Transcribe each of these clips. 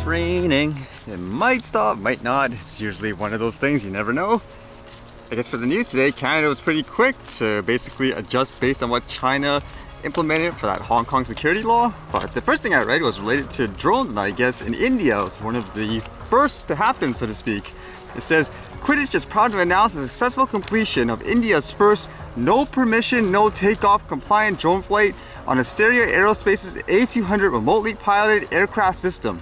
It's raining. It might stop, might not. It's usually one of those things, you never know. I guess for the news today, Canada was pretty quick to basically adjust based on what China implemented for that Hong Kong security law. But the first thing I read was related to drones, and I guess in India it was one of the first to happen, so to speak. It says, Quidditch is proud to announce the successful completion of India's first no permission, no takeoff compliant drone flight on Asteria Aerospace's A200 remotely piloted aircraft system.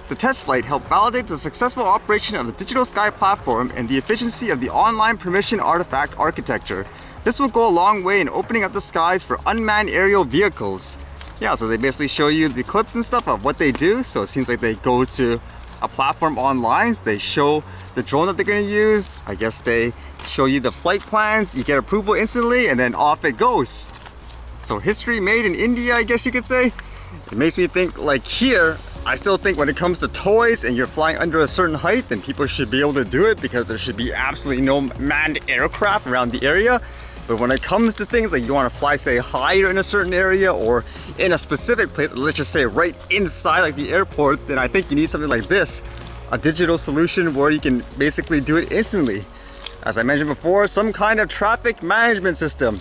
The test flight helped validate the successful operation of the Digital Sky platform and the efficiency of the online permission artifact architecture. This will go a long way in opening up the skies for unmanned aerial vehicles. Yeah, so they basically show you the clips and stuff of what they do. So it seems like they go to a platform online, they show the drone that they're going to use. I guess they show you the flight plans, you get approval instantly, and then off it goes. So history made in India, I guess you could say. It makes me think, like here, I still think when it comes to toys and you're flying under a certain height, then people should be able to do it because there should be absolutely no manned aircraft around the area. But when it comes to things like you want to fly, say, higher in a certain area or in a specific place, let's just say right inside like the airport, then I think you need something like this, a digital solution where you can basically do it instantly. As I mentioned before, some kind of traffic management system.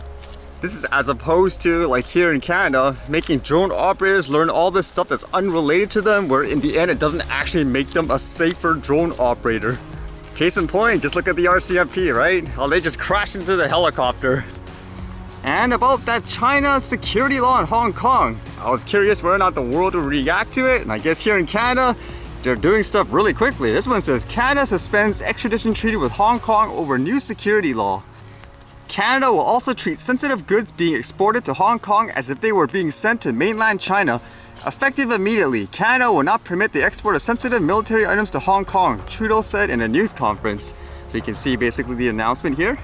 This is as opposed to, like here in Canada, making drone operators learn all this stuff that's unrelated to them, where in the end it doesn't actually make them a safer drone operator. Case in point, just look at the RCMP, right? How they just crashed into the helicopter. And about that China security law in Hong Kong, I was curious whether or not the world would react to it, and I guess here in Canada, they're doing stuff really quickly. This one says, Canada suspends extradition treaty with Hong Kong over new security law. Canada will also treat sensitive goods being exported to Hong Kong as if they were being sent to mainland China. Effective immediately, Canada will not permit the export of sensitive military items to Hong Kong, Trudeau said in a news conference. So you can see basically the announcement here.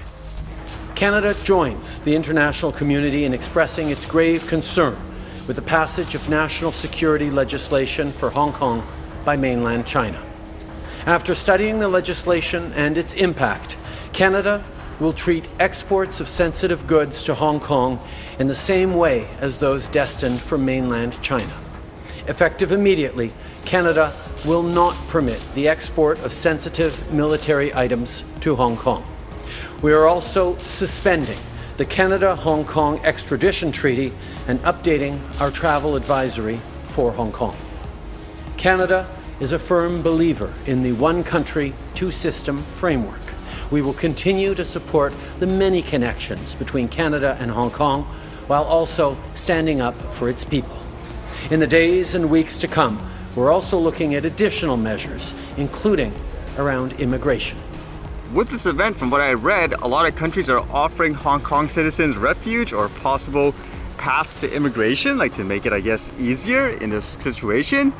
Canada joins the international community in expressing its grave concern with the passage of national security legislation for Hong Kong by mainland China. After studying the legislation and its impact, Canada will treat exports of sensitive goods to Hong Kong in the same way as those destined for mainland China. Effective immediately, Canada will not permit the export of sensitive military items to Hong Kong. We are also suspending the Canada-Hong Kong extradition treaty and updating our travel advisory for Hong Kong. Canada is a firm believer in the one country, two system framework. We will continue to support the many connections between Canada and Hong Kong while also standing up for its people. In the days and weeks to come, we're also looking at additional measures, including around immigration. With this event, from what I read, a lot of countries are offering Hong Kong citizens refuge or possible paths to immigration, like to make it, I guess, easier in this situation.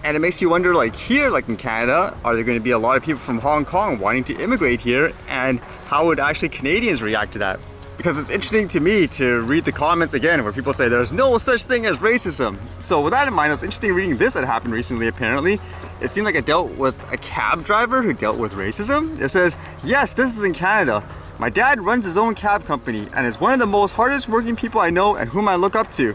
And it makes you wonder, like here, like in Canada, are there going to be a lot of people from Hong Kong wanting to immigrate here? And how would actually Canadians react to that? Because it's interesting to me to read the comments again where people say there's no such thing as racism. So with that in mind, it was interesting reading this that happened recently apparently. It seemed like it dealt with a cab driver who dealt with racism. It says, yes, this is in Canada. My dad runs his own cab company and is one of the most hardest working people I know and whom I look up to.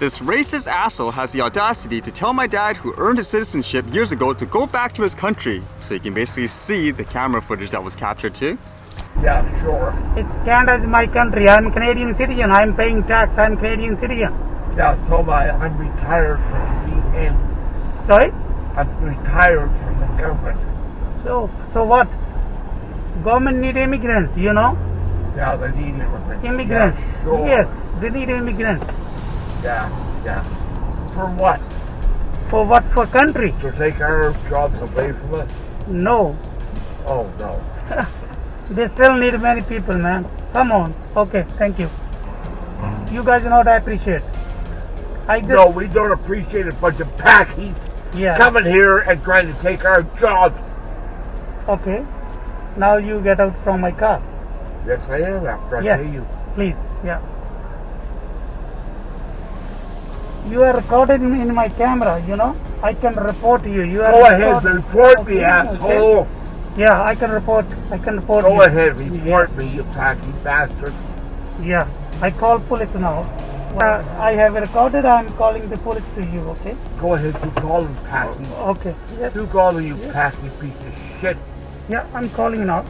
This racist asshole has the audacity to tell my dad, who earned his citizenship years ago, to go back to his country. So you can basically see the camera footage that was captured too. Yeah, sure. It's Canada is my country. I'm Canadian citizen. I'm paying tax. I'm Canadian citizen. Yeah, so I'm retired from CN. Sorry? I'm retired from the government. So what? Government need immigrants, you know? Yeah, they need immigrants. Immigrants. Yeah, sure. Yes, they need immigrants. Yeah. For what? For what? For country? To take our jobs away from us? No. Oh, no. They still need many people, man. Come on. Okay, thank you. You guys know what I appreciate. No, we don't appreciate a bunch of packies coming here and trying to take our jobs. Okay. Now you get out from my car. Yes, I am after I pay you. Please, yeah. You are recorded in my camera, you know. I can report you. Go ahead, report me, asshole. Okay. Yeah, I can report. Go you. ahead, report me, you tacky bastard. Yeah, I call police now. I have recorded. I'm calling the police to you. Okay. Go ahead, you call him Packy. Okay. Yes. You call him, you Packy piece of shit. Yeah, I'm calling now.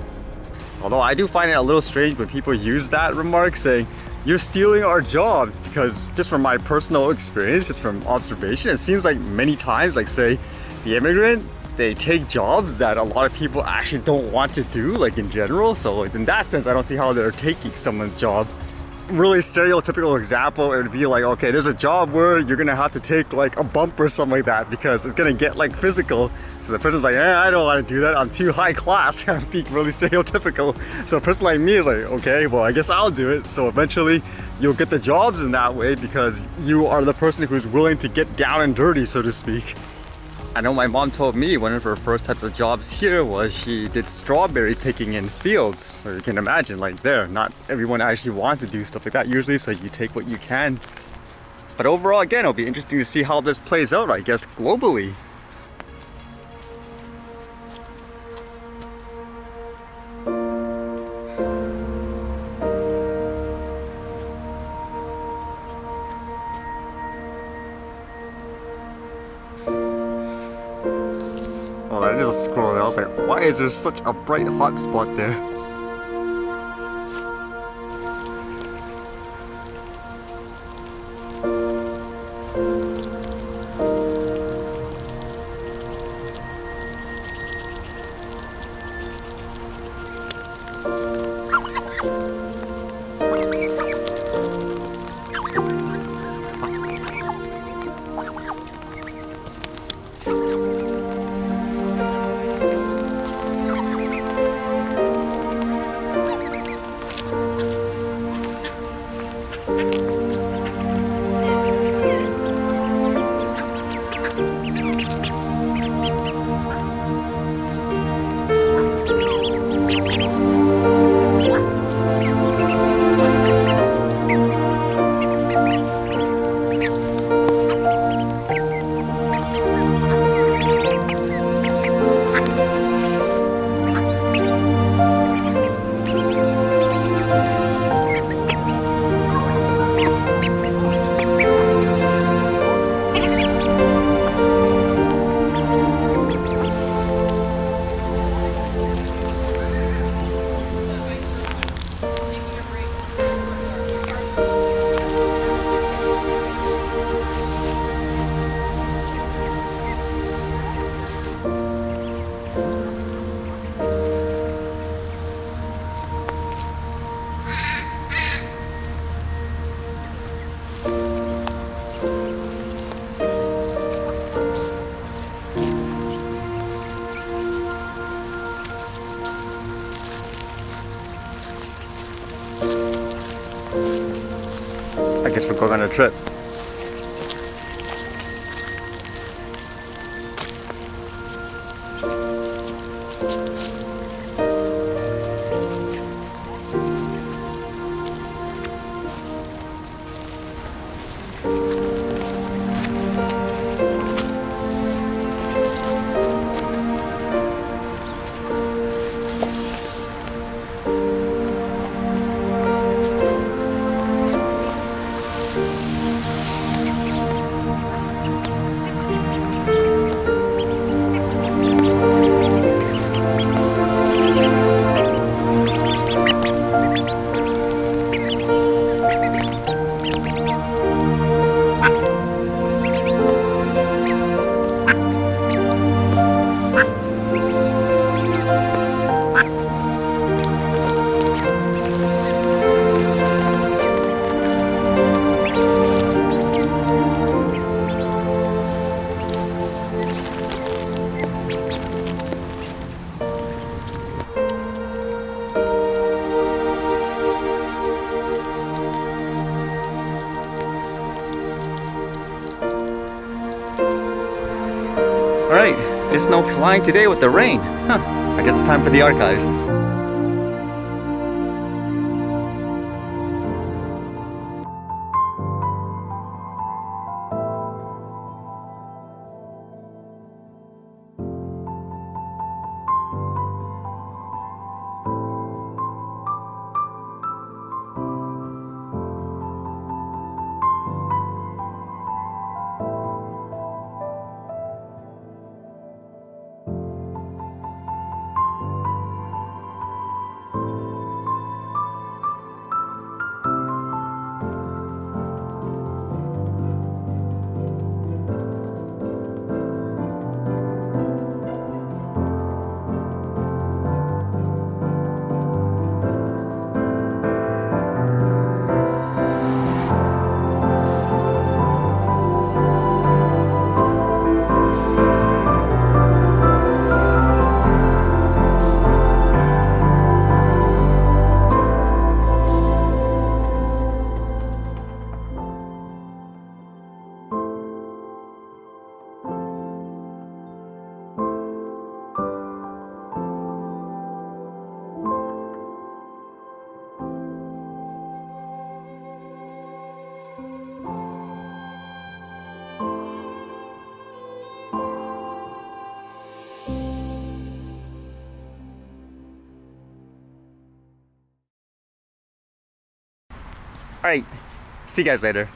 Although I do find it a little strange when people use that remark saying, you're stealing our jobs, because just from my personal experience, just from observation, it seems like many times, like say, the immigrant, they take jobs that a lot of people actually don't want to do, like in general. So like, in that sense, I don't see how they're taking someone's job. Really stereotypical example, it would be like, okay, there's a job where you're gonna have to take like a bump or something like that because it's gonna get like physical. So the person's like, I don't want to do that, I'm too high class. I'm being really stereotypical. So a person like me is like, okay, well, I guess I'll do it. So eventually you'll get the jobs in that way because you are the person who's willing to get down and dirty, so to speak. I know my mom told me one of her first types of jobs here was she did strawberry picking in fields. So you can imagine, like there, not everyone actually wants to do stuff like that usually, so you take what you can. But overall, again, it'll be interesting to see how this plays out, I guess, globally. Oh, that is a squirrel there. I was like, why is there such a bright hot spot there? I guess we're going on a trip. Alright, guess no flying today with the rain. Huh, I guess it's time for the archive. Alright, see you guys later.